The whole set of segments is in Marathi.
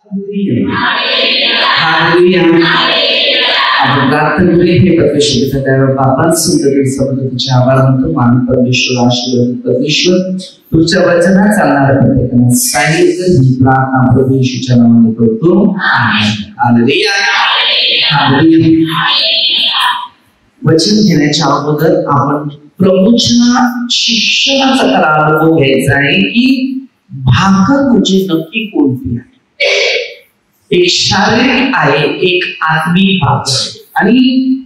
आपण प्रार्थना करूया. हे परमेश्वर त्यावर बापांच सुंदर शब्द तुझे आभार मानतो. मान परमेश्वर, आशीर्वाद परमेश्वर, तुझ्या वचनात चालणाऱ्या प्रत्येकाला सांगितलं ही प्रार्थना प्रभू येशूच्या नावाने करतो. हालेलुया. हालेलुया. वचन घेण्याच्या अगोदर आपण प्रभूच्या शिक्षणाचा खरा अनुभव घ्यायचा आहे की भाकर म्हणजे नक्की कोणती आहे. एक शारीरिक आहे, एक आत्मिक भाकर, आणि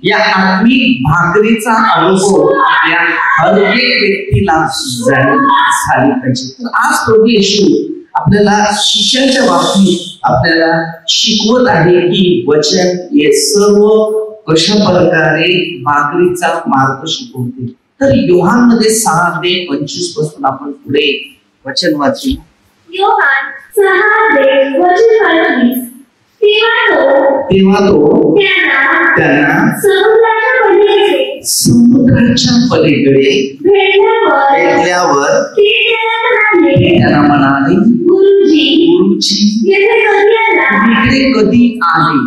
या आत्मिक भाकरीचा अनुभव आपल्या हर एक व्यक्तीला झाली पाहिजे. तर आज प्रभू येशू आपल्याला शिक्षणाच्या बाबतीत आपल्याला शिकवत आहे की वचन हे सर्व कशा प्रकारे भाकरीचा मार्ग शिकवते. तर योहानमध्ये 6:25 पासून आपण पुढे वचन वाचू. योहान 6:25. तेव्हा तो त्यांना समुद्राच्या पलीकडे भेटल्यावर त्यांना म्हणाले, गुरुजी इकडे कधी आले.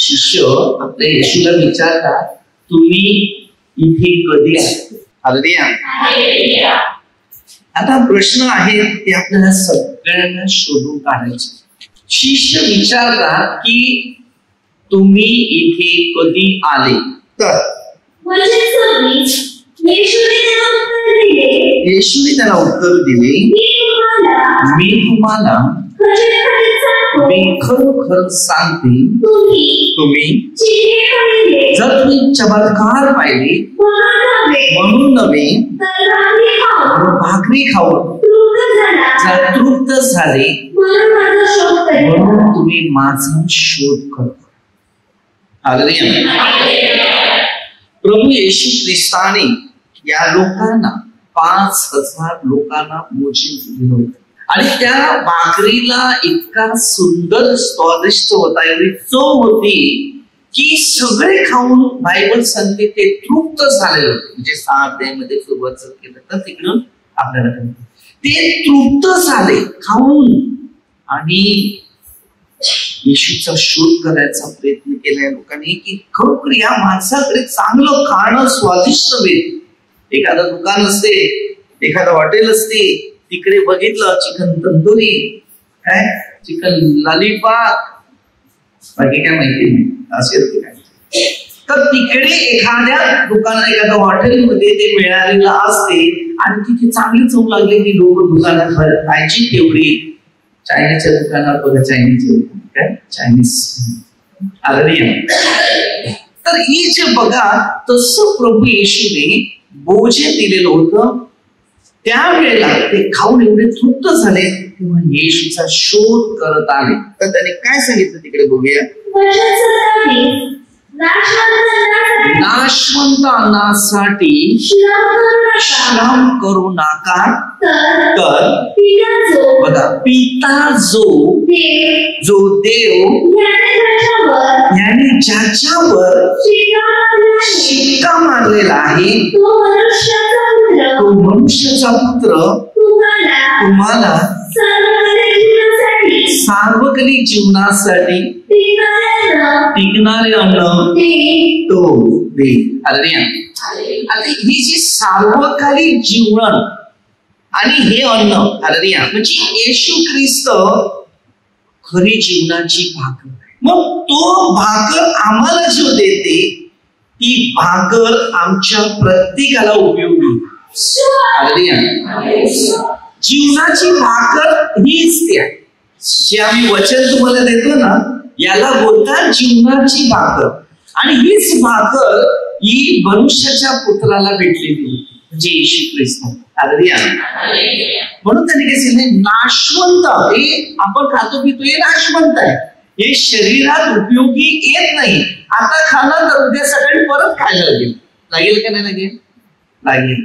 शिष्य आपल्या येशूला विचारतात, तुम्ही इथे कधी आले. हालेलुया. आता प्रश्न आहे ते आपल्याला सगळ्यांना शोधून काढायचे. शिष्य विचारतात की तुम्ही इथे कधी आले. तर येशूने त्याला उत्तर दिले, मी तुम्हाला खरोखर सांगते, तुम्ही जर तुम्ही चमत्कार पाहिले म्हणून नव्हे भाकरी खाऊन जर तृप्त झाले म्हणून तुम्ही माझा शोध करता. प्रभू येशू ख्रिस्ताने या लोकांना 5,000 लोकांना मोजीम दिलं होतं, आणि त्या भाकरीला इतका सुंदर स्वादिष्ट होता, एवढी चव होती की सगळे खाऊन बायबल सांगते ते तृप्त झाले होते. म्हणजे 6 अध्यायामध्ये सुरुवात केलं तर तिकडून आपल्याला ते तृप्त झाले खाऊन, आणि येशूचा शोध करायचा प्रयत्न केलाय लोकांनी की खरोखर या माणसाकडे चांगलं खाणं स्वादिष्ट मिळेल. एखादं दुकान असते, एखादं हॉटेल असते, तिकडे बघितलं चिकन तंदुरी, काय चिकन लॉलीपॉप, बाकी काय माहिती नाही असेल काय. तर तिकडे एखाद्या दुकानात एखाद्या हॉटेलमध्ये ते मिळालेलं असते, आणि तिथे चांगली चव लागली की लोक दुकानात खायची तेवढी. चायनीजच्या दुकानात बघा, चायनीज काय चायनीज तर ही जे बघा तसं प्रभू येशूने भोजन दिलेलं होतं. त्यावेळेला ते खाऊन एवढे तृप्त झाले तेव्हा येशूचा शोध करत आले. तर त्याने काय सांगितलं तिकडे बघूया. नाशवंत अन्नासाठी श्रम करू नका, तर बघा पिता जो देव याने ज्याच्यावर शिक्का मारलेला आहे तो मनुष्याचा पुत्र तुम्हाला सार्वजनिक जीवनासाठी टिकणारे अन्न तो दे. आता ही जी सार्वकालिक जीवन आणि हे अन्न म्हणजे येशू ख्रिस्त खरी जीवनाची भाकर. मग तो भाकर आम्हाला जो देते ती भाकर आमच्या प्रत्येकाला उपयोगी. जीवनाची भाकर हीच ती आहे. जे आम्ही वचन तुम्हाला देतो ना, याला बोलतात जीवनाची भाकर. आणि हीच भाकर ही मनुष्याच्या पुत्राला भेटलेली होती, म्हणजे येशू ख्रिस्त. म्हणून त्यांनी काय सांगितलं, नाशवंत हे आपण खातो पितो हे नाशवंत आहे, हे शरीरात उपयोगी येत नाही. आता खाणं तर उद्या सकाळी परत खायला लागेल का नाही लागेल.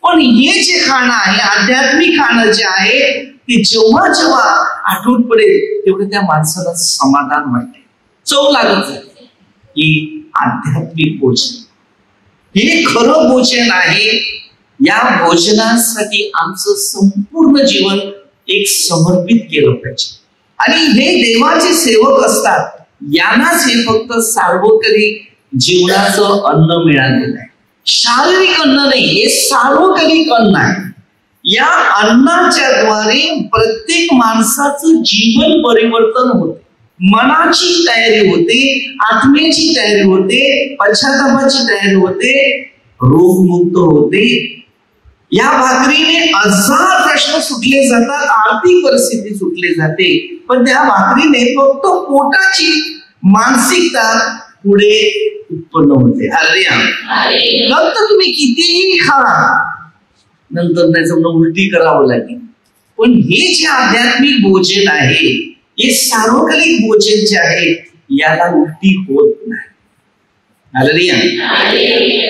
पण हे जे खाणं आहे, आध्यात्मिक खाणं जे आहे, ते जेव्हा जेव्हा आठवण पडेल तेवढं त्या माणसाला समाधान वाटते, चव लागत जाते. ही आध्यात्मिक भोजन, हे खरं भोजन आहे. या भोजनासाठी आमचं संपूर्ण जीवन एक समर्पित केलं पाहिजे. आणि हे देवाचे सेवक असतात, यांनाच हे फक्त सार्वकालिक जीवनाचं अन्न मिळालेलं आहे. शारीरिक अन्न नाही, हे सार्वकालिक अन्न आहे. या अन्नाच्या द्वारे प्रत्येक माणसाचं जीवन परिवर्तन होते, मनाची तयारी होते, आत्म्याची तयारी होते, पश्चातापाची तयारी होते, रोगमुक्त होते. या भाकरीने हजार प्रश्न सुटले जातात, आर्थिक परिस्थिती सुटली जाते, पण त्या भाकरीने फक्त पोटाची मानसिकता पुढे उत्पन्न होते. नंतर तुम्ही कितीही खा, नंतर त्याचं उलटी करावं लागेल. पण हे जे आध्यात्मिक भोजन आहे, हे सार्वकालिक भोजन जे आहे, याला उलटी होत नाही.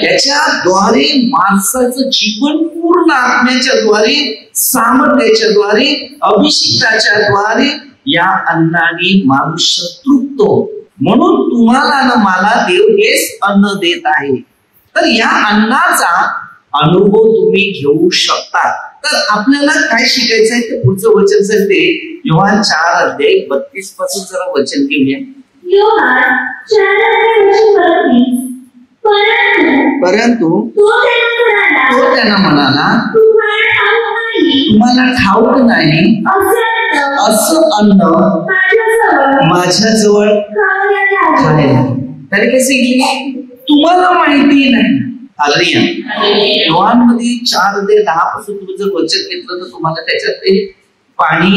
त्याच्याद्वारे माणसाचं जीवन पूर्ण आत्म्याच्या द्वारे, सामर्थ्याच्या द्वारे, अभिषेकाच्या द्वारे या अन्नाने मनुष्य तृप्त होतो. म्हणून तुम्हाला न मला देव हेच अन्न देत आहे. तर या अन्नाचा अनुभव तुम्ही घेऊ शकता. तर आपल्याला काय शिकायचं आहे ते पुढचं वचन सांगते. योहान 4:32 पासून जरा वचन घेऊया. परंतु तो त्यांना म्हणाला, तुम्हाला ठाऊक नाही असं अन्न माझ्याजवळ खायला. तरी कसे गेली, तुम्हाला माहिती नाही. योहान मध्ये 4:10 पासून तुम्ही जर वचन घेतलं तर तुम्हाला त्याच्यात ते पाणी,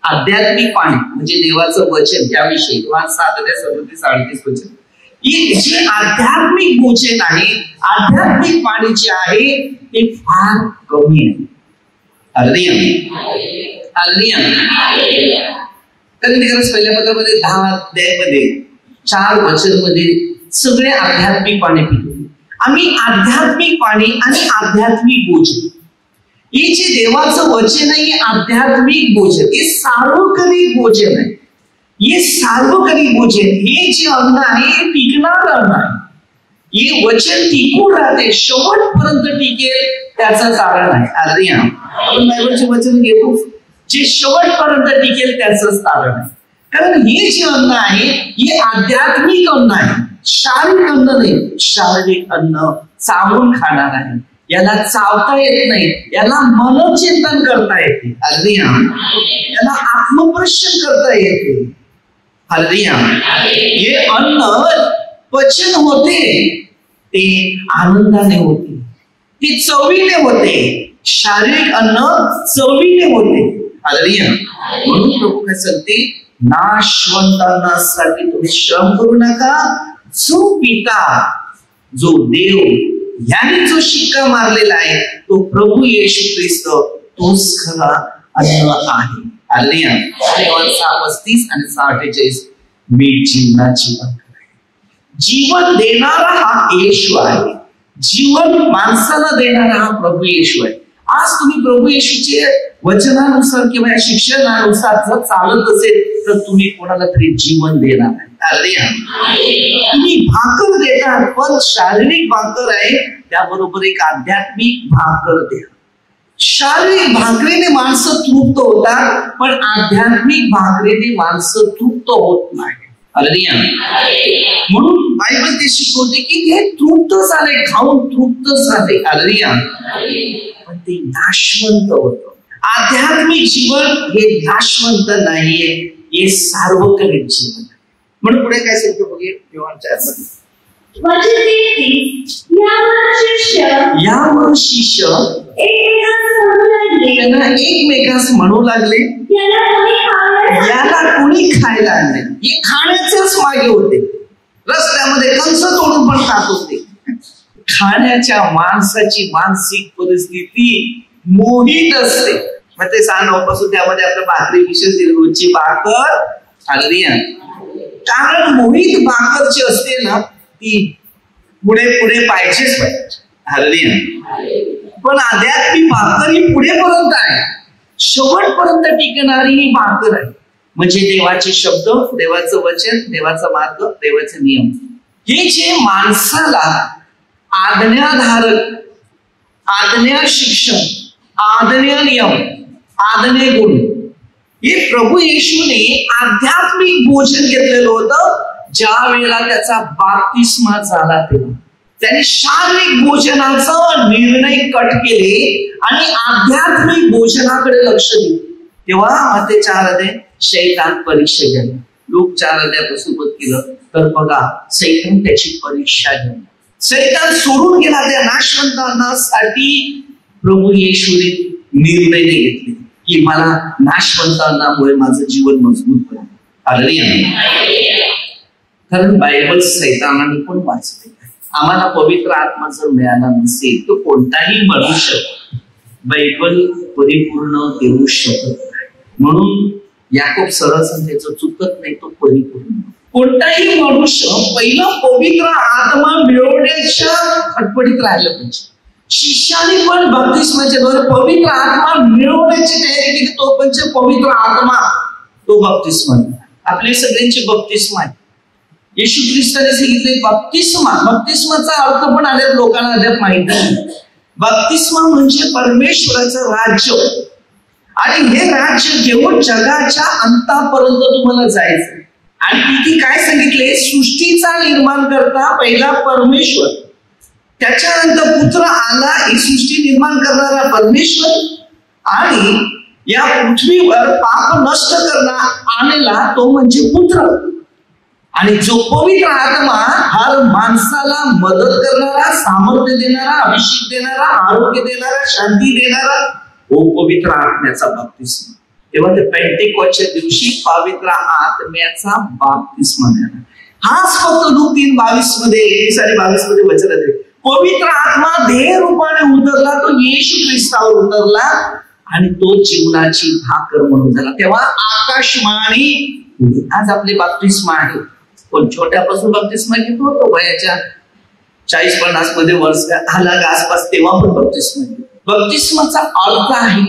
आध्यात्मिक पाणी म्हणजे देवाचं वचन त्याविषयी योहान 7:37-38 वचन, हे जे आध्यात्मिक भोजन आहे, आध्यात्मिक पाणी जे आहे ते फार कमी आहे. पहिल्या पत्रामध्ये 10 अध्यायामध्ये 4 वचन मध्ये सगळे आध्यात्मिक पाणी पितो. आम्ही आध्यात्मिक पाणी आणि आध्यात्मिक भोजन, हे जे देवाचं वचन आहे, हे आध्यात्मिक भोजन, हे सार्वकालिक भोजन आहे. हे सार्वकालिक भोजन, हे जे अन्न आहे हे टिकणार अन्न आहे. हे वचन टिकून राहते, शेवटपर्यंत टिकेल त्याचं कारण आहे. आपण बायबलचे वचन घेतो, जे शेवटपर्यंत टिकेल त्याचंच कारण आहे. कारण हे जे अन्न आहे हे आध्यात्मिक अन्न आहे, शारीरिक अन्न नाही. शारीरिक अन्न चावून खाणार आहे, याला चावता येत नाही, याला मनोचिंतन करता येते. याला आत्मपरीक्षण करता येते. हे अन्न पचन होते, ते आनंदाने होते, ते चवीने होते. शारीरिक अन्न चवीने होते. म्हणून प्रभू काय सांगते, नाशवंतांसाठी तुम्ही श्रम करू नका. जो पिता, जो देव याने जो शिक्का मारलेला आहे तो प्रभू येशू ख्रिस्त, तोच खरा अन्न आहे. 6:35 आणि 6:48 मी जीवनाची भाकर आहे. जीवन देणारा हा येशू आहे. जीवन माणसाला देणारा हा प्रभू येशू आहे. आज तुम्ही प्रभू येशूचे वचनानुसार किंवा या शिक्षणानुसार जर चालत असेल तर तुम्ही कोणाला तरी जीवन देणार आहे. तुम्ही भाकर देणार, पण शारीरिक भाकर आहे, त्याबरोबर एक आध्यात्मिक भाकर द्या. शारीरिक भाकरीने माणसं तृप्त होतात, पण आध्यात्मिक भाकरीने माणसं तृप्त होत नाही. म्हणून बायबल ते शिकवते की हे तृप्त झाले, खाऊन तृप्त झाले. पण ते नाशवंत होतं. आध्यात्मिक जीवन हे नाशवंत नाहीये, हे सार्वकालिक जीवन. म्हणून पुढे काय सांगतो बघूया. यावर शिष्य त्यांना एकमेकास म्हणू लागले, याला कोणी खायला आणले. हे खाण्याच्याच मागे होते. रस्त्यामध्ये कंस तोडून पण खात होते. खाण्याच्या माणसाची मानसिक परिस्थिती मोहित असते. मग ते 6:9 पासून त्यामध्ये आपल्या भाकरी विशेष रोजची भाकर. कारण मोहित भाकर जी असते ना, ती पुढे पुढे पाहिजेच पाहिजे. पण आध्यात्मिक भाकर ही पुढेपर्यंत आहे, शेवटपर्यंत टिकणारी ही भाकर आहे. म्हणजे देवाचे शब्द, देवाचं वचन, देवाचा मार्ग, देवाचे नियम, हे जे माणसाला आज्ञाधारक, आज्ञा शिक्षण, आज्ञा नियम, आज्ञा गुण हे प्रभू येशूने आध्यात्मिक भोजन घेतलेलं होतं. ज्या वेळेला त्याचा बाप्तिस्मा झाला तेव्हा त्यांनी शारीरिक भोजनाचा निर्णय कट केले आणि आध्यात्मिक भोजनाकडे लक्ष दिले. तेव्हा मत्ते 4 शैतान परीक्षा घ्यायला. लोक 4 सोबत केलं तर बघा सैतान त्याची परीक्षा घ्यायला. सैतान सोडून गेला त्या नाशवंतांसाठी. प्रभू येशूने निर्णय घेतले की मला नाशवंतांमुळे माझं जीवन मजबूत करेल. हालेलुया. कारण बायबल सैतानाने पण वाचले. आम्हाला पवित्र आत्मा जर मिळाला नसेल तर कोणताही मनुष्य बायबल परिपूर्ण देऊ शकत नाही. म्हणून याकोब सरळ त्याचं चुकत नाही, तो परिपूर्ण. कोणताही मनुष्य पहिलं पवित्र आत्मा मिळवण्याच्या खटपटीत राहिलं पाहिजे. शिष्याने पण बप्तिस्माच्या द्वारे पवित्र आत्मा मिळवण्याची तयारी केली. तो पण पवित्र आत्मा, तो बप्तिस्मा. आपले सगळ्यांचे बप्तिस्मा आहे. येशू ख्रिस्ताने सांगितले बप्तिस्मा. बप्तिस्माचा अर्थ पण अनेक लोकांना अद्याप माहित नाही. बप्तिस्मा म्हणजे परमेश्वराचं राज्य. आणि हे राज्य घेऊन जगाच्या अंतापर्यंत तुम्हाला जायचं. आणि तिथे काय सांगितले, सृष्टीचा निर्माण करता पहिला परमेश्वर, त्याच्यानंतर पुत्र आला, ही सृष्टी निर्माण करणारा परमेश्वर, आणि या पृथ्वीवर पाप नष्ट करणारा आलेला तो म्हणजे पुत्र. आणि जो पवित्र आत्मा हर माणसाला मदत करणारा, सामर्थ्य देणारा, अभिषेक देणारा, आरोग्य देणारा, शांती देणारा, तो पवित्र आत्म्याचा बाप्तिस्मा. तेव्हा ते पेंटेकॉस्टच्या दिवशी पवित्र आत्म्याचा बाप्तिस्मा मिळाला. हाच फक्त लूक 3:22 मध्ये 21 आणि 22 मध्ये वचन आहे. पवित्र आत्मा देह रूपाने उतरला, तो येशू ख्रिस्तावर उतरला आणि तो जीवनाची भाकर म्हणून झाला. तेव्हा आकाशवाणी. आज आपले बाप्तिस्मा आहे. पण छोट्यापासून बाप्तिस्मा घेतो होतो, वयाच्या 40-50 मध्ये वर्ष आला आसपास तेव्हा पण बाप्तिस्मा. बाप्तिस्माचा अर्थ आहे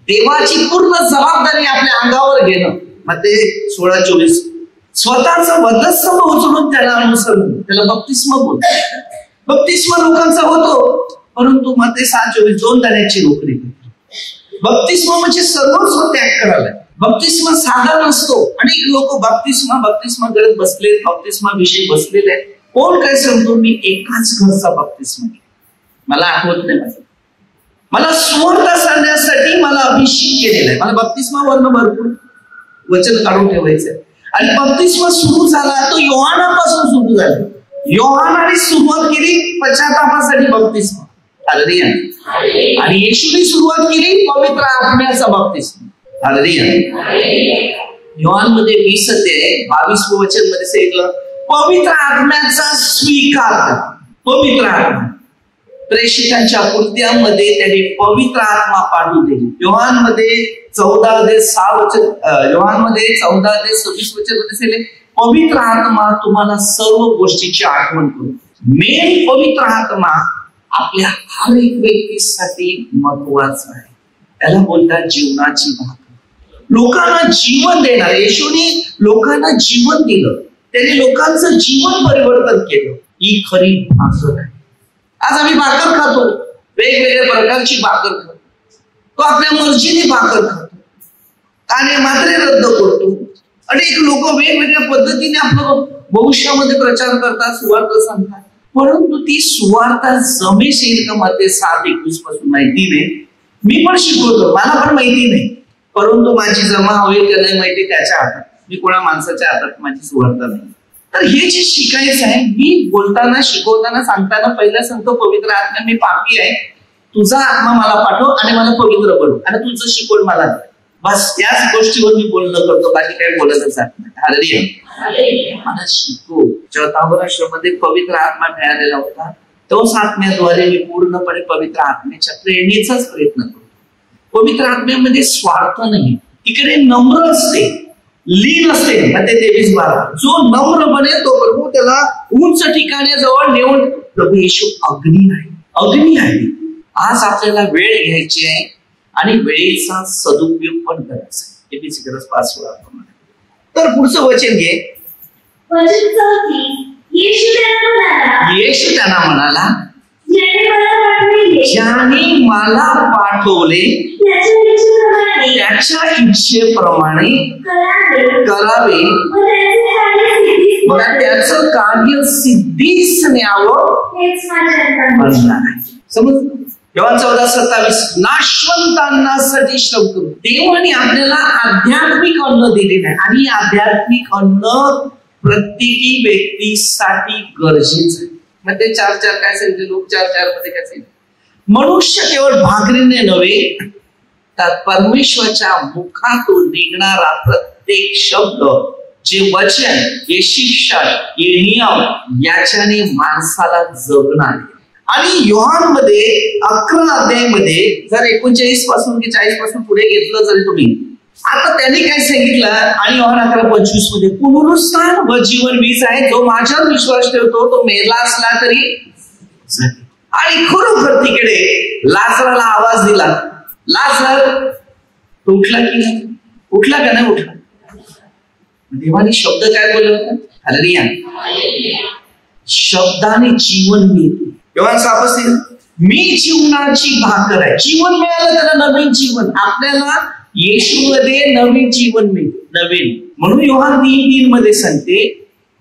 देवाची पूर्ण जबाबदारी आपल्या अंगावर घेणं. मध्ये 16:24 स्वतःचं वधस्तंभ उचलून त्याला अनुसरण, त्याला बाप्तिस्मा बोलतात. बाप्तिस्मा लोकांचा होतो, परंतु मध्ये 6:24 2 दाण्याची नोकरी. बाप्तिस्मा म्हणजे सर्वस्व त्याग करायला. बाप्तिस्मा साधा नसतो. अनेक लोक बाप्तिस्मा करत बसले, बाप्तिस्मा विषयी बसलेले आहेत. कोण काय सांगतो, मी एकाच घरचा बाप्तिस्मा मला आठवत नाही. मला सुवार्ता सांगण्यासाठी मला अभिषेक केलेला आहे. मला बाप्तिस्मा वर्ण भरपूर वचन काढून ठेवायचंय. आणि बाप्तिस्मा सुरू झाला तो योहानापासून सुरू झाला. योहानाने सुरुवात केली पश्चातापासाठी बाप्तिस्मा. हालेलुया. आणि येशूने सुरुवात केली पवित्र आत्म्याचा बाप्तिस्मा. हालेलुया. योहान मध्ये 20:22 वचन मध्ये सांगितलं पवित्र आत्म्याचा स्वीकार करा. पवित्र आत्मा प्रेषितांच्या कृत्यामध्ये त्यांनी पवित्र आत्मा पाठवून दिली. योहान मध्ये 14:6 वचन, योहान मध्ये 14:26 वचन मध्ये सांगितले पवित्र आत्मा तुम्हाला सर्व गोष्टीची आठवण करू. मेन पवित्र आत्मा आपल्या हर एक व्यक्तीसाठी महत्वाचा आहे. त्याला बोलतात जीवनाची भाकर. लोकांना जीवन देणार. येशूने लोकांना जीवन दिलं, त्याने लोकांचं जीवन परिवर्तन केलं. ही खरी भाकर आहे. आज आम्ही भाकर खातो, वेगवेगळ्या प्रकारची भाकर खातो. तो आपल्या मर्जीने भाकर खातो, आणि मात्रे रद्द करतो. अनेक लोक वेगवेगळ्या पद्धतीने आपलं भविष्यामध्ये प्रचार करतात, सुवार्ता सांगतात. परंतु ती सुवार्ता जमेस येईल का मध्ये 7:21 पासून माहिती नाही. मी पण शिकवतो, मला पण माहिती नाही. परंतु माझी जमा होईल का नाही माहिती त्याच्या हातात. मी कोणा माणसाच्या हातात माझी सुवार्ता नाही. तर हे जे शिकायचं आहे, मी बोलताना, शिकवताना, सांगताना पहिला सांगतो पवित्र आत्मा मी पापी आहे, तुझा आत्मा मला पाठव आणि मला पवित्र बनव आणि तुझं शिकवण मला दे. बस याच गोष्टीवर मी बोलणं करतो, बाकी काही बोलतच जात नाही. हालेलुया. मला शिकव. जेव्हा ताबोराश्रममध्ये पवित्र आत्मा मिळालेला होता, तोच आत्म्याद्वारे मी पूर्णपणे पवित्र आत्म्याच्या प्रेरणेचाच प्रयत्न करतो. पवित्र आत्म्यामध्ये स्वार्थ नाही, तिकडे नम्र असते, लीन असते. मध्ये 23:12 जो नम्र बने तो प्रभू त्याला उंच ठिकाणाजवळ नेऊन. प्रभू येशू अग्नी आहे. आज आपल्याला वेळ घ्यायची आहे आणि वेळेचा सदुपयोग पण करायचा आहे. एबीसी गरज 5:16. तर पुढचं वचन घे. येशू त्यांना म्हणाला, ज्याने मला ज्याने मला पाठवले त्याच्या इच्छेप्रमाणे करावे, मला त्याचं कार्य सिद्धीस न्यावं म्हणणार आहे. समज योहान 14:27 नाशवंतांसाठी श्रम करू. देवाने आपल्याला आध्यात्मिक अन्न दिलेलं आहे आणि आध्यात्मिक अन्न प्रत्येकी व्यक्तीसाठी गरजेचं आहे. मग ते 4:4 काय सांगितले लोक 4:4 मध्ये काय सांगितले? मनुष्य केवळ भाकरीने नव्हे तर परमेश्वराच्या मुखातून निघणारा प्रत्येक शब्द, जे वचन, हे शिक्षण, हे नियम याच्याने माणसाला जगणार. आणि योहान मध्ये 11 अध्यायामध्ये जर 39 पासून की 40 पासून पुढे घेतलं जरी तुम्ही, आता त्यांनी काय सांगितलं? आणि योहान 11:25 मध्ये पुनरुत्थान व जीवन मीच आहे, जो माझ्यावर विश्वास ठेवतो तो मेला असला तरी. आणि खरोखर तिकडे लाजराला आवाज दिला. लाजर तो उठला की नाही? उठला का नाही उठला? देवाने शब्द काय बोलला होता? हालेलुया. शब्दाने जीवन मिळते. योहान 6:30 मी जीवनाची भाकर आहे. जीवन मिळालं त्याला नवीन जीवन. आपल्याला येशूमध्ये नवीन जीवन मिळते. नवीन म्हणून योहान 3:3 मध्ये सांगते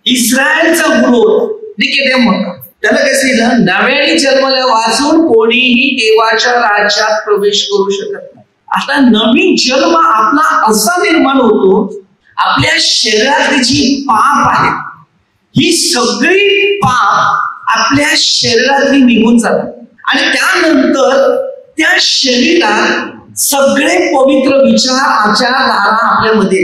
इस्रायलचा गुरु निकोदेम होता. त्याला काय सांगितलं? नव्याने जन्मल्या वाचून कोणीही देवाच्या राज्यात प्रवेश करू शकत नाही. आता नवीन जन्म आपला असा निर्माण होतो, आपल्या शरीरातली जी पाप आहे ही सगळी पाप आपल्या शरीरातली निघून जातात आणि त्यानंतर त्या शरीरात सगळे पवित्र विचार, आचार, धारा आपल्यामध्ये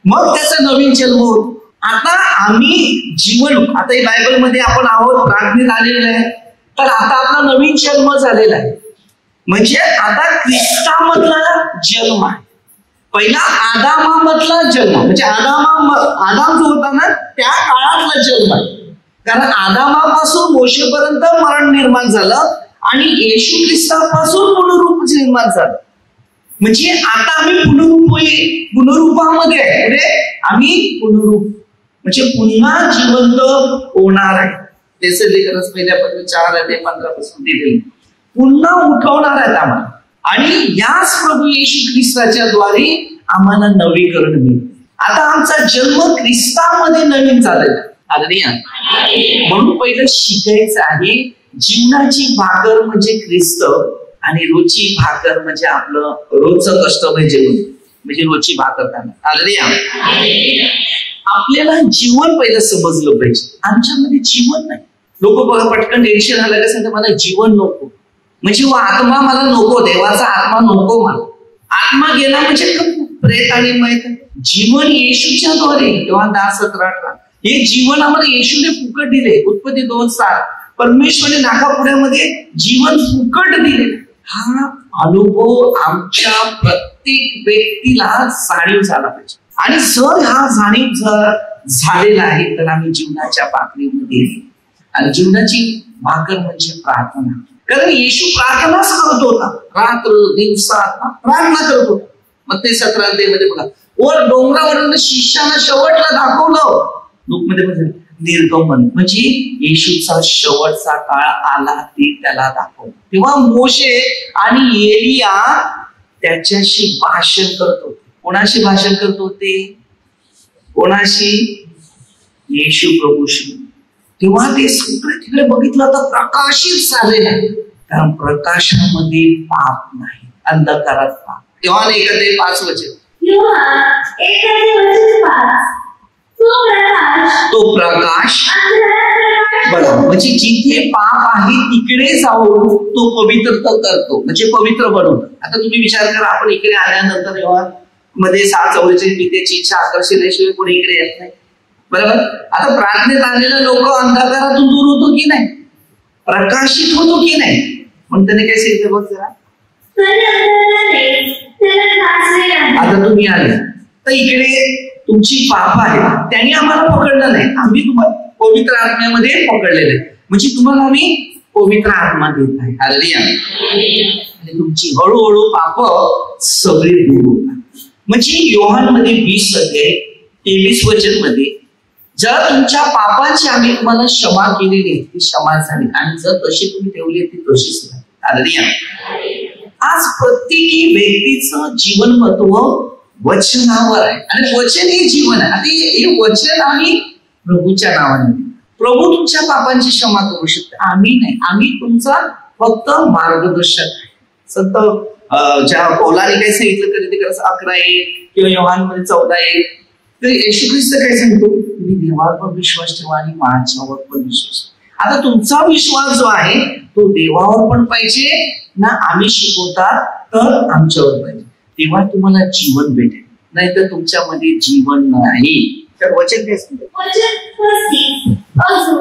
मग त्याचा नवीन जन्म होतो. आता आम्ही जीवन, आता बायबलमध्ये आपण आहोत, प्रार्थनेत आलेले आहे, तर आता आपला नवीन जन्म झालेला आहे. म्हणजे आता ख्रिस्तामधला जन्म आहे. पहिला आदामामधला जन्म, म्हणजे आदाम जो होता ना त्या काळातला जन्म आहे. कारण आदामापासून मोशेपर्यंत मरण निर्माण झालं आणि येशू ख्रिस्तापासून पुनरुत्थान निर्माण झालं. म्हणजे आता आम्ही पुनरुत्थानामध्ये आहे. पुढे आम्ही पुनरुत्थान म्हणजे पुन्हा जिवंत होणार आहे. त्याचे लेखनच पहिल्यापासून 4:15 पासून दिले. पुन्हा उठवणार आहेत आम्हाला आणि याच प्रभू येशू ख्रिस्ताच्या द्वारे आम्हाला नवीकरण मिळते. आता आमचा जन्म ख्रिस्तामध्ये नवीन झालेला आहे. म्हणून पहिलं शिकायचं आहे जीवनाची भाकर म्हणजे ख्रिस्त आणि रोजची भाकर म्हणजे आपलं रोजचं कष्टमय जेवण, म्हणजे रोजची भाकर खाणं. आपल्याला जीवन पहिलं समजलं पाहिजे. आमच्यामध्ये जीवन नाही. लोक पटकन टेन्शन आलं का सांगतात मला जीवन नको, म्हणजे आत्मा मला नको, देवाचा आत्मा नको मला. आत्मा गेला म्हणजे प्रेत आणि मैत. जीवन येशूच्या द्वारे योहान 10:17-18 हे जीवन आम्हाला येशूने फुकट दिले. उत्पत्ती 2:7 परमेश्वराने नाकापुड्यामध्ये जीवन फुकट दिले. हा अनुभव आमच्या प्रत्येक व्यक्तीला जाणीव झाला पाहिजे. आणि जर हा जाणीव झालेला आहे तर आम्ही जीवनाच्या पातळीमध्ये आणि जीवनाची भाकर म्हणजे प्रार्थना. कारण येशू प्रार्थनाच करत होता, रात्र दिवसात प्रार्थना करत होता. मग ते 17 अध्यायामध्ये बघा, वर डोंगरावरून शिष्याला शेवटला दाखवलं. लोकमध्ये निर्गमन म्हणजे येशूचा शेवटचा काळ आला ते त्याला दाखवलं. तेव्हा मोशे आणि एलिया त्याच्याशी भाषण करत होते. कोणाशी भाषण करत होते? कोणाशी? येशू प्रभूशी. तेव्हा ते तिकडे बघितलं तर प्रकाशित झालेलं आहे. कारण प्रकाशामध्ये पाप नाही, अंधकारात पाप. तेव्हा 1:5 तो प्रकाश बघा, म्हणजे जिथे पाप आहे तिकडे जाऊन तो पवित्रता करतो, म्हणजे पवित्र बनवतो. आता तुम्ही विचार करा, आपण इकडे आल्यानंतर जेव्हा मध्ये 6:44 त्याची इच्छा आकर्षल्याशिवाय कोणी इकडे येत नाही, बरोबर. आता प्रार्थनेत आलेले लोक अंधकारातून दूर होतो की नाही, प्रकाशित होतो की नाही. पण त्याने काय सांगितलं बघ जरा. आता तुम्ही आले तर इकडे तुमची पाप आहे, त्यांनी आम्हाला पकडलं नाही, आम्ही तुम्हाला पवित्र आत्म्यामध्ये पकडलेले, म्हणजे तुम्हाला आम्ही पवित्र आत्मा देत आहे. हालेलुया. आणि तुमची हळूहळू पाप सगळी दूर होतात. म्हणजे योहान मध्ये 20:23 मध्ये जर तुमच्या पापांची आम्ही तुम्हाला क्षमा केलेली ती क्षमा झाली, आणि जर तशी तुम्ही ठेवली ती तशीच राहिली. हालेलुया. आज प्रत्येकी व्यक्तीचं जीवन महत्व वचनावर आहे, आणि वचन हे जीवन आहे. आता हे वचन आम्ही प्रभूच्या नावाने, प्रभू तुमच्या पापांची क्षमा करू शकते, आम्ही नाही. आम्ही तुमचा फक्त मार्गदर्शक आहे. संत ज्या पौलाने काय सांगितलं, कधी 11:1 किंवा योहानमध्ये 14:1, तर येशू ख्रिस्त काय सांगतो, तुम्ही देवावर पण विश्वास ठेवा आणि माझ्यावर पण विश्वास. आता तुमचा विश्वास जो आहे तो देवावर पण पाहिजे ना, आम्ही शिकवतात तर आमच्यावर पाहिजे, तेव्हा तुम्हाला जीवन भेटेल, नाही तर तुमच्यामध्ये जीवन नाही. तर वचन काय सांगतो, अजून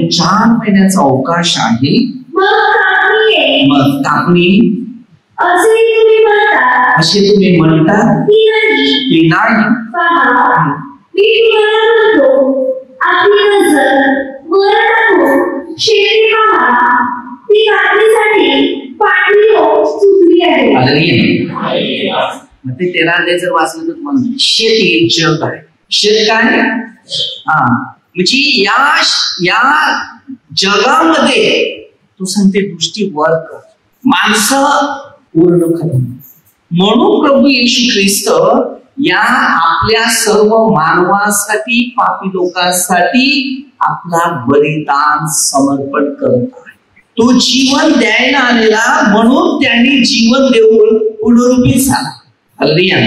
4 महिन्याचा अवकाश आहे, मग कापणी असे तुम्ही म्हणता की नाही. मग ते 13 जर वाचलं तर तुम्हाला शेत हे जग आहे. शेत काय, म्हणजे या जगामध्ये तू सांगते दृष्टी वर कर, माणसं पूर्ण खरं. म्हणून प्रभू येशू ख्रिस्त या आपल्या सर्व मानवासाठी, पापी लोकांसाठी आपला बलिदान समर्पण करत आहे. तो जीवन द्यायला आलेला, म्हणून त्यांनी जीवन देऊन पुनरुत्थित झाला. हालेलुया.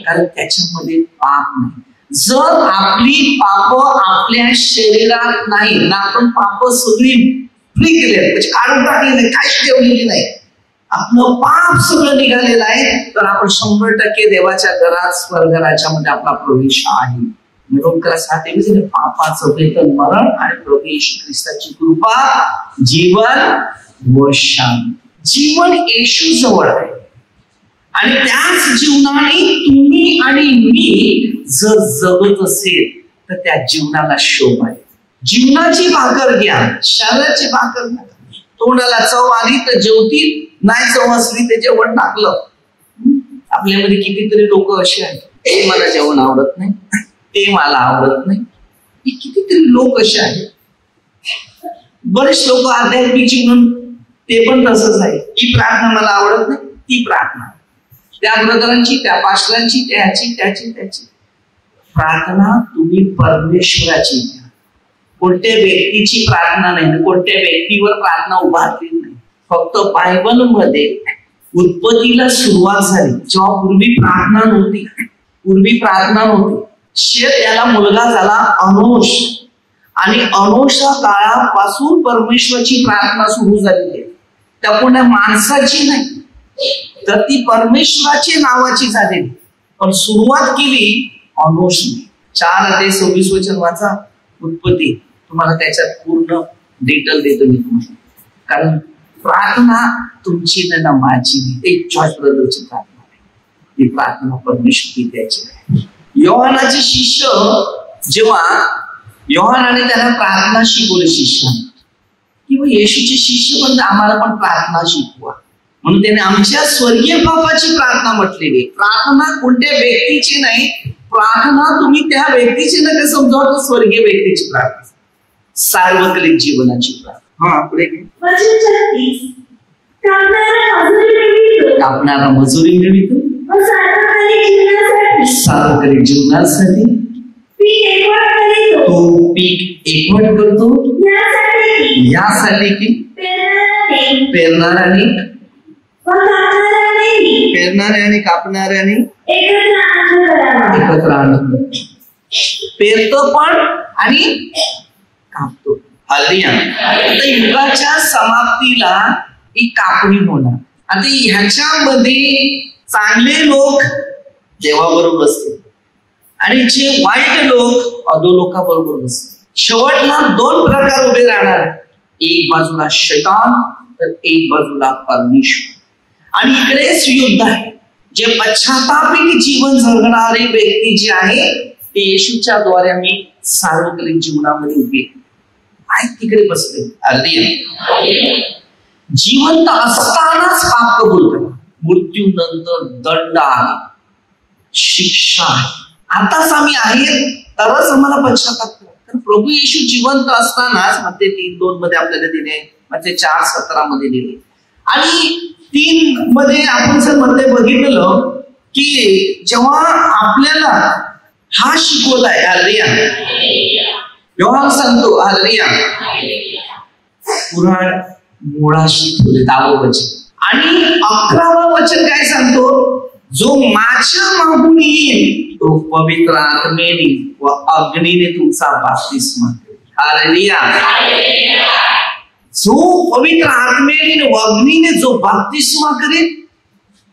कारण त्याच्यामध्ये पाप नाही. जर आपली पाप आपल्या शरीरात नाही ना, आपण पाप सगळी फ्री केले, म्हणजे काढून टाकलेले, काहीच ठेवलेली नाही, आपलं पाप सगळं निघालेलं आहे, तर आपण 100% देवाच्या घरात, स्वर्ग राज्यामध्ये आपला प्रवेश आहे. म्हणून पापाचं वेतन मरण, आणि प्रभू येशू ख्रिस्ताची कृपा, जीवन व शांती. जीवन येशू जवळ आहे, आणि त्याच जीवनाने तुम्ही आणि मी जर जगत असेल तर त्या जीवनाला शोभा आहे. जीवनाची भाकर घ्या, शरीराची भाकर घ्या. तोंडाला चव आली तर जेवतील, नाही चव असली तर जेवण टाकलं. आपल्यामध्ये कितीतरी लोक असे आहेत, ते मला जेवण आवडत नाही, ते मला आवडत नाही. कितीतरी लोक असे आहेत. बरेच लोक आध्यात्मिक जीवन ते पण तसंच आहे, ही प्रार्थना मला आवडत नाही, ती प्रार्थना त्या ब्रदरांची, त्या पास्टरांची, त्याची प्रार्थना तुम्ही परमेश्वराची घ्या. कोणत्या व्यक्तीची प्रार्थना नाही, कोणत्या व्यक्तीवर प्रार्थना उभारली नाही. फक्त बायबल मध्ये उत्पत्तीला सुरुवात झाली, जेव्हा पूर्वी प्रार्थना नव्हती. त्याला मुलगा झाला अनोश, आणि अनोशा काळापासून परमेश्वराची प्रार्थना सुरू झाली आहे. त्या कोणत्या माणसाची नाही, तर ती परमेश्वराची नावाची झालेली, पण सुरुवात केली अनोशने. 4:26 वाचा उत्पत्ती, तुम्हाला त्याच्यात पूर्ण डिटेल देतो मी तुम्हाला. कारण प्रार्थना तुमची ना माझी, एक जॉर्ज ब्रदरची प्रार्थना आहे, ती प्रार्थना परमेश्वरी द्यायची आहे. योहानाचे शिष्य, जेव्हा योहानाने त्यांना प्रार्थना शिकवली, शिष्याला किंवा येशूचे शिष्य पण आम्हाला पण प्रार्थना शिकवा, म्हणून त्याने आमच्या स्वर्गीय बापाची प्रार्थना म्हटलेली. प्रार्थना कोणत्या व्यक्तीची नाही, प्रार्थना तुम्ही त्या व्यक्तीची नका समजावं, तर स्वर्गीय व्यक्तीची प्रार्थना, सार्वत्रिक जीवनाची प्रार्थना. पुढे कापणारा मजुरी मिळतो, सार्वत्रिक जीवनासाठी तो पीक एकवट करतो, यासाठी की पेरणाऱ्याने आणि कापणाऱ्याने एकत्र आनंद, पेरतो पण आणि कापतो. हालेलुया. आता युगाच्या समाप्तीला ही कापणी होणार. आता ह्याच्यामध्ये चांगले लोक देवाबरोबर बसतील, आणि जे वाईट लोक अधोलोकाबरोबर बसतील. शेवटला 2 प्रकार उभे राहणार, एक बाजूला शैतान तर एक बाजूला परमेश्वर. आणि इकडेच युद्ध आहे. जे पश्चातापिक जीवन जगणारे व्यक्ती जे आहे ते येशूच्या द्वारे आम्ही सार्वत्रिक जीवनामध्ये उभे आहेत, तिकडे बसले. जिवंत असतानाच पाप कबूल करा, मृत्यूनंतर दंड आहे, शिक्षा आहे, आताच आम्ही आहे तरच आम्हाला पश्चाताप करा. तर प्रभू येशू जिवंत असतानाच मत्ते 3:2 मध्ये आपल्याला दिले, मत्ते 4:17 मध्ये दिले. आणि 3 मध्ये आपण जर मध्ये बघितलं की जेव्हा आपल्याला हा शिकवलाय, हालेलुया, योहान सांगतो हालेलुया, कुऱ्हाड मुळाशी ठेवले 10वं वचन. आणि 11वं वचन काय सांगतो, जो माझ्या मागून येईल तो पवित्र आत्मेने व अग्नीने तुमचा बाप्तिस्मा करेल. हालेलुया. जो पवित्र आत्मेने व अग्नीने जो बाप्तिस्मा करेल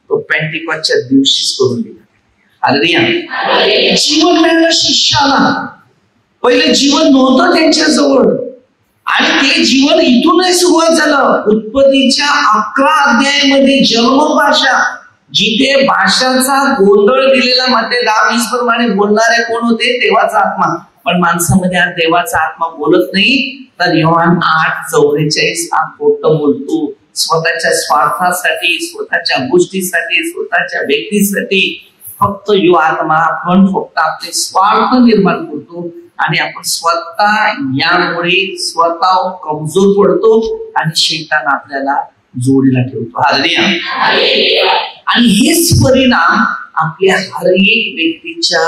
तो पेंटिकॉस्टच्या दिवशीच करून दिला. हालेलुया. जीवन मिळालं शिष्याला. पहिले जीवन नव्हतं त्यांच्या जवळ आणि ते जीवन इथूनच सुरुवात झालं. उत्पत्तीच्या 11 अध्यायामध्ये जन्मभाषा, जिथे भाषांचा गोंधळ दिलेला मध्ये 10-20 प्रमाणे बोलणारे कोण होते, देवाचा आत्मा. पण माणसामध्ये हा देवाचा आत्मा बोलत नाही. तर योहान 8:44 हा खोटं बोलतो. स्वतःच्या स्वार्थासाठी, स्वतःच्या गोष्टीसाठी, स्वतःच्या व्यक्तीसाठी फक्त यो आत्मा आपण फक्त आपले स्वार्थ निर्माण करतो आणि आपण स्वतः यामुळे स्वतः कमजोर पडतो आणि शैतान आपल्याला जोडीला ठेवतो. हालेलुया. आणि हेच परिणाम आपल्या हर एक व्यक्तीच्या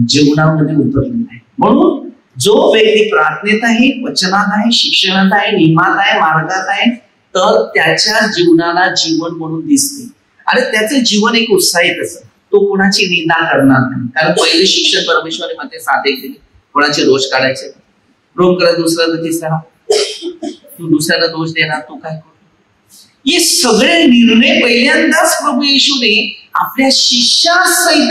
जीवनामध्ये उतरलेला आहे. म्हणून जो व्यक्ती प्रार्थनेत आहे, वचनात आहे, शिक्षणात आहे, नियमात आहे, मार्गात आहे, तर त्याच्या जीवनाला जीवन म्हणून दिसते आणि त्याचं जीवन एक उत्साहित असं. तो कोणाची निंदा करणार नाही. कारण पहिले शिक्षण परमेश्वराने मध्ये 7:1 दिले, कोणाचे दोष काढायचे, रोम करत दुसऱ्याला तिसऱ्याला, तू दुसऱ्याला दोष देणार, तू काय करतो. हे सगळे निर्णय पहिल्यांदाच प्रभू येशूने आपल्या शिष्यासहित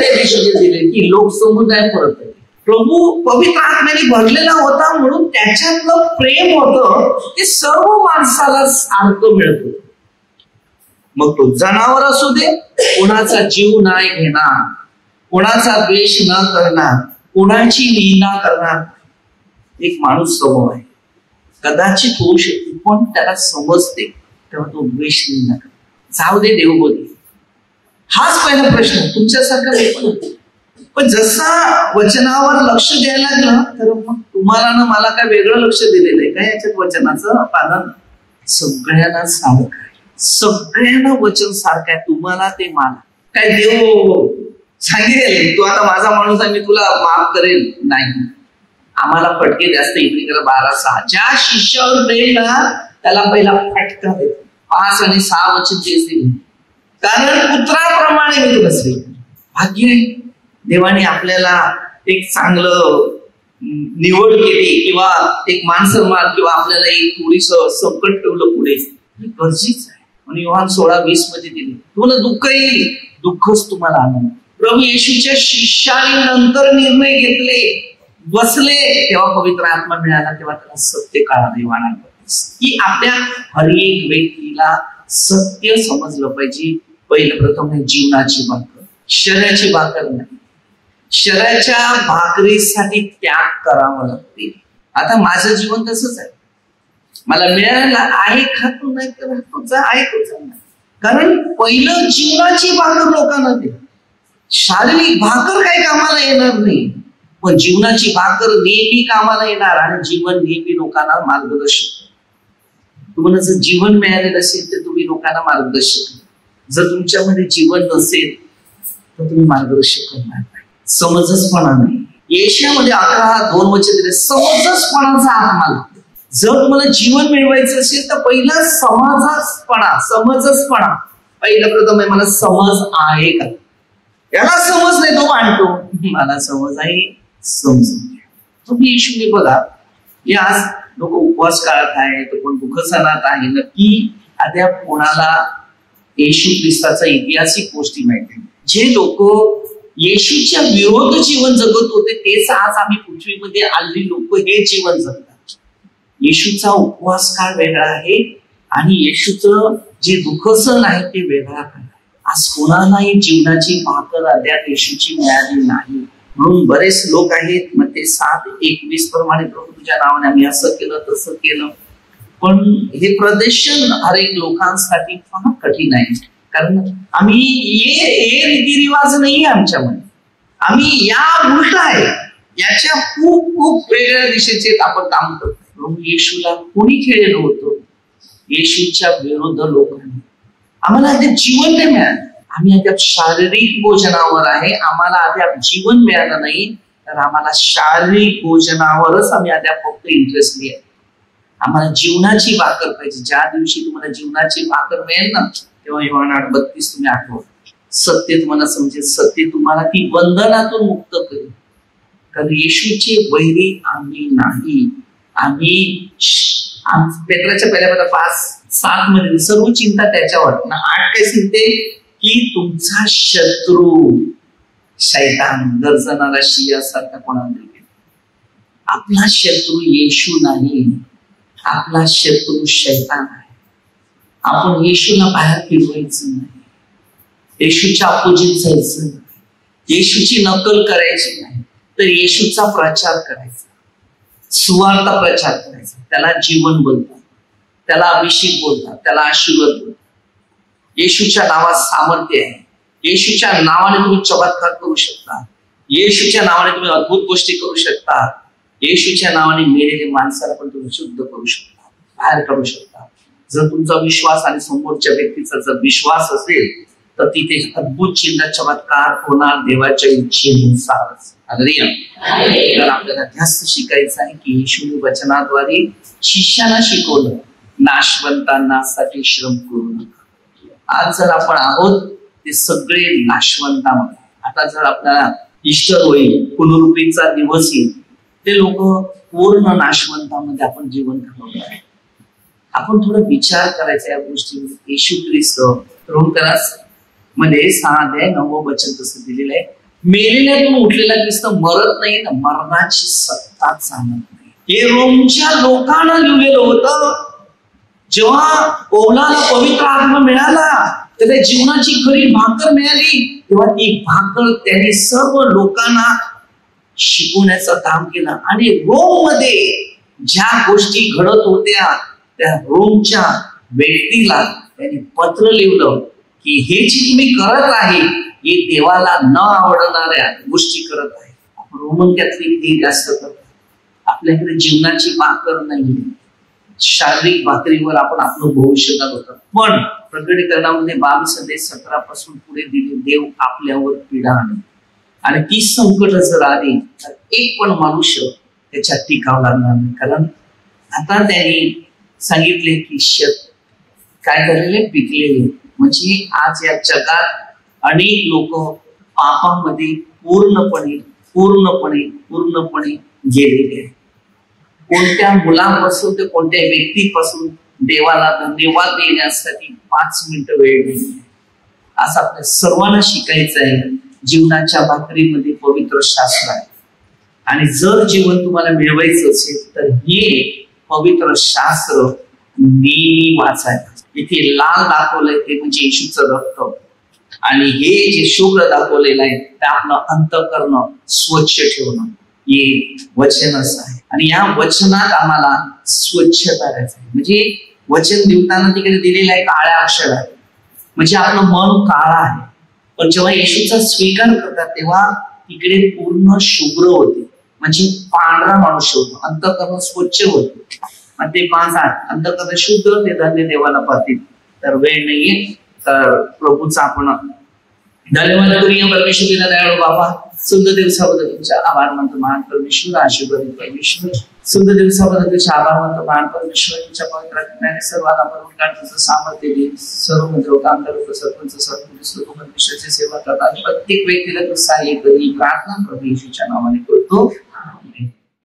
दिले की लोक समुदाय परत आहे. प्रभू पवित्र आत्म्याने भरलेला होता म्हणून त्याच्यातलं प्रेम होतं ते सर्व माणसाला सारखं मिळत होतं. मग तो जनावर असू दे, कोणाचा जीव नाही घेणार, कोणाचा द्वेष न करणार, कोणाची निंदा करणार. एक माणूस स्वभाव आहे, कदाचित होऊ शकते पण त्याला समजते तेव्हा तो द्वेष निंदा करतो. जाऊ दे, देव बोले. हाच पहिला प्रश्न तुमच्यासारखा. पण जसा वचनावर लक्ष द्यायला लागलं तर मग तुम्हाला ना मला काय वेगळं लक्ष दिलेलं आहे काय याच्यात वचनाचं पालन. सगळ्यांना सारखं आहे, सगळ्यांना वचन सारखं आहे, तुम्हाला ते मला. काय देव सांगेल तू आता माझा माणूस आहे मी तुला माफ करेल? नाही. आम्हाला फटके जास्त इकडे 12-6. ज्या शिष्यावर प्रेम ना त्याला पहिला फटका देतो. 5 आणि 6 वचन तेच दिले, कारण पुत्राप्रमाणे मी तुला स्वीकार. भाग्य आहे देवाने आपल्याला एक चांगलं निवड केली किंवा एक मानसन्मान किंवा आपल्याला एक थोडीस संकट ठेवलं पुढे, गरजेचं आहे. म्हणून योहान 16:20 मध्ये दिले, तुम्हाला दुःख येईल, दुःखच तुम्हाला आनंद. प्रभू येशूच्या शिष्याने नंतर निर्णय घेतले, बसले, तेव्हा पवित्र आत्मा मिळाला, तेव्हा त्याला सत्य कळाले. की आपल्या हर एक व्यक्तीला सत्य समजलं पाहिजे. पहिलं प्रथम जीवनाची भाकर, शरीराची भाकर नाही. शरीराच्या भाकरीसाठी त्याग करावा लागते. आता माझं जीवन तसंच आहे, मला मिळायला आहे, खातो नाही तर आहे तो चांगला. कारण पहिलं जीवनाची भाकर लोकांना दे. शारीरिक भाकर काही कामाला येणार नाही, पण जीवनाची भाकर नेहमी कामाला येणार आणि जीवन नेहमी लोकांना मार्गदर्शन. तुम्हाला जर जीवन मिळालेलं असेल तर तुम्ही लोकांना मार्गदर्शन करा. जर तुमच्यामध्ये जीवन नसेल तर तुम्ही मार्गदर्शन करणार नाही. समजसपणा नाही. येशयामध्ये 11:2 वचन दिले, समजसपणाचा आत्मा लागतो. जर तुम्हाला जीवन मिळवायचं असेल तर पहिला समजसपणा पहिलं प्रथम आहे. मला समज आहे का? याला समज नाही तो मांडतो, मला समज आहे, समजून घ्या. तुम्ही येशूने बघा, हे आज लोक उपवास काळात आहे, तो कोण दुःख सणात आहे, नक्की अद्याप कोणाला येशू ख्रिस्ताचा ऐतिहासिक गोष्टी माहिती. जे लोक येशूच्या विरोध जीवन जगत होते तेच आज आम्ही पृथ्वीमध्ये आलेली लोक हे जीवन जगतात. येशूचा उपवास काळ वेगळा आहे आणि येशूचं जे दुःख सण आहे ते वेगळा काळ. आज कोणालाही जीवनाची भाकर अद्याप येशूची मिळाली नाही. म्हणून बरेच लोक आहेत, मग ते 7:21 प्रमाणे प्रभू तुझ्या नावाने आम्ही असं केलं तसं केलं. पण हे प्रदर्शन हर एक लोकांसाठी फार कठीण आहे, कारण आम्ही हे रीतिरिवाज नाही आमच्यामध्ये. आम्ही या उलट आहे, याच्या खूप खूप वेगळ्या दिशेचे आपण काम करतो. येशूला कोणी खेळलं होतं? येशूच्या विरुद्ध लोकांनी. आम्हाला अद्याप जीवन नाही मिळालं, आम्ही अद्याप शारीरिक भोजनावर आहे, आम्हाला अद्याप जीवन मिळालं नाही, तर आम्हाला शारीरिक भोजनावरच आम्ही अद्याप फक्त इंटरेस्टली आहे. आम्हाला जीवनाची भाकर पाहिजे. ज्या दिवशी तुम्हाला जीवनाची भाकर मिळेल ना, तेव्हा योहान 8:32 तुम्ही आठवा. सत्य तुम्हाला समजेल, सत्य तुम्हाला ती बंधनातून मुक्त करेल. कारण येशूचे वैरी आम्ही नाही. आम्ही पेत्राच्या पहिल्या 5:7 मध्ये सर्व चिंता त्याच्यावर. 8 काय सांगते की तुमचा शत्रू शैतान गर्जनारा शियासारखा कोणाला देईल. आपला शत्रू येशू नाही, आपला शत्रू शैतान आहे. आपण येशूला बाहेर फिरवायचं नाही, येशूच्या अपोजिट जायचं नाही, येशूची नकल करायची नाही, तर येशूचा प्रचार करायचा, सुवार्थ प्रचार करायचा. त्याला जीवन बोलतात, त्याला अभिषेक बोलतात, त्याला आशीर्वाद बोलतात. येशूच्या नावात सामर्थ्य आहे. येशूच्या नावाने तुम्ही चमत्कार करू शकता, येशूच्या नावाने तुम्ही अद्भुत गोष्टी करू शकता, येशूच्या नावाने मेलेले माणसाला पण तुम्ही शुद्ध करू शकता, बाहेर काढू शकता. जर तुमचा विश्वास आणि समोरच्या व्यक्तीचा जर विश्वास असेल तर तिथे अद्भुत चिन्ह चमत्कार होणार देवाच्या इच्छेनुसारच. तर आपल्याला जास्त शिकायचं आहे की येशूने वचनाद्वारे शिष्याला शिकवलं, नाशवंतांना साठी श्रम करू नका. आज जर आपण आहोत ते सगळे नाशवंतामध्ये. आता जर आपल्याला ईस्टर होईल, पुनरुत्थानाचा दिवस येईल, ते लोक पूर्ण नाशवंतामध्ये आपण जीवन घालवणार आहे. आपण थोडं विचार करायचा या गोष्टीमध्ये. येशू ख्रिस्त मध्ये 6:9 वचन तसं दिलेलं आहे, मेलेल्यातून उठलेला ख्रिस्त मरत नाही ना, मरणाची सत्ता चालत नाही. हे रोमच्या लोकांना लिहिलेलं होतं. जेव्हा पौलाला पवित्र आत्मा मिळाला, त्याला जीवनाची खरी भाकर मिळाली, तेव्हा ती भाकर त्यांनी सर्व लोकांना शिकवण्याचं काम केलं. आणि रोम मध्ये ज्या गोष्टी घडत होत्या त्या रोमच्या व्यक्तीला त्यांनी पत्र लिहिलं की हे जे तुम्ही करत आहे हे देवाला न आवडणाऱ्या गोष्टी करत आहे. आपण रोमन कॅथलिक हे जास्त करतो. आपल्याकडे जीवनाची भाकर नाही, शारीरिक भाकरीवर आपण आपलं भविष्य घालवतो. पण प्रकटीकरणामध्ये 22:17 पासून पुढे दिले, देव आपल्यावर पीडा आणेल आणि ती संकट जर आली तर एक पण मनुष्य त्याच्यात टिकाव लागणार नाही. कारण आता त्यांनी सांगितले की काय झालेले, पिकलेले. म्हणजे आज या जगात अनेक लोक पापामध्ये पूर्णपणे गेलेले आहेत. कोणत्या मुलांपासून ते कोणत्या व्यक्तीपासून देवाला धन्यवाद देण्यासाठी 5 मिनिटं वेळ नाही. असं आपल्या सर्वांना शिकायचं आहे. जीवनाच्या भाकरीमध्ये पवित्र शास्त्र आहे आणि जर जीवन तुम्हाला मिळवायचं असेल तर हे पवित्र शास्त्र नेहमी वाचायचं. इथे लाल दाखवलंय ते म्हणजे येशूचं रक्त आणि हे जे शुभ्र दाखवलेलं आहे ते आपलं अंतःकरण स्वच्छ ठेवणं हे वचनच आहे. आणि या वचनात आम्हाला स्वच्छता करायचं आहे. म्हणजे वचन देवताना तिकडे दिलेलं आहे काळ्या अक्षरात, म्हणजे आपलं मन काळा आहे. पण जेव्हा येशूचा स्वीकार करतात तेव्हा तिकडे पूर्ण शुभ्र होते, म्हणजे पांढरा मनुष्य होतो, अंतःकरण स्वच्छ होते. आणि ते 5 अंतःकरण शुद्ध ते धन्य देवाला पाहतील. तर वेळ नाहीये, तर प्रभूचा आपण धन्यवाद करूया. परमेश्वरीला दयाळू बाबा, सुंदर दिवसाबद्दल तुमचा आभार मानतो महान परमेश्वर, आशीर्वादित परमेश्वर. सुंदर दिवसाबद्दल तुमचा आभार मानतो महान परमेश्वर. तुमच्या पवित्र आत्म्याने सर्वांना भरून काढण्याचं सामर्थ्य देईल. सर्व मंत्र काम करतो, सरपंच परमेश्वराची सेवा करतात. प्रत्येक व्यक्तीला तो सहाय्य करी प्रार्थना प्रभू येशूच्या नावाने करतो.